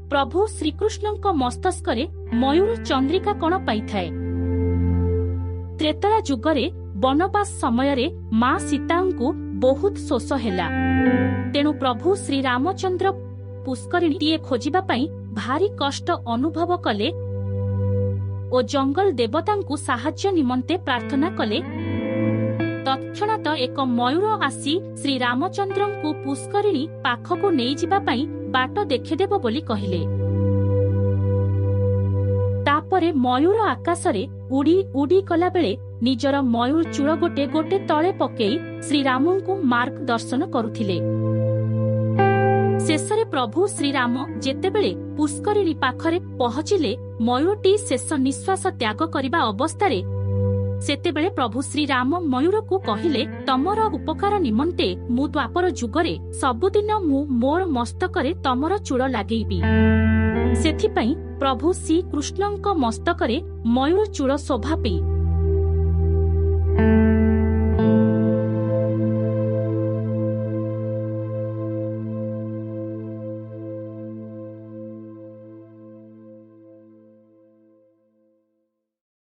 प्रभु श्रीकृष्णଙ୍କ मस्तस्करे मयूर चंद्रिका कण पाइथाए। त्रेतरा जुगरे वनवास समयरे मां सीतांकु बहुत शोष हेला। तेणु प्रभु श्री रामचंद्र पुष्करिणीटीए खोजिबा पई भारी कष्ट अनुभव कले ओ जंगल देवतांकु साहाय्य निमंते प्रार्थना कले। तत्क्षणात एक मयूर आसी श्री रामचंद्रंकु पुष्करिणी पाखकु नेई जिबा पई बाट देखिदेब बोली कहिले। तापरे मयूर आकाशरे उड़ी उड़ी कला बेले निजर मयूर चूड़ गोटे गोटे तले पकेई श्रीरामंकु मार्गदर्शन करुथिले। शेषरे प्रभु श्रीराम जेतेबेले पुष्करिणी पाखरे पहुंचिले, मयूरटी शेष निश्वास त्याग करिबा अवस्थारे सेतेबेले प्रभु श्रीराम मयूर को कहिले, तमर उपकार निमंते मु द्वापर जुगरे सबुदिन मु मोर मस्तकरे तमर चूड़ लागेबी। सेथिपई प्रभु श्री कृष्णंक मस्तकरे मयूर चूड़ शोभा पेई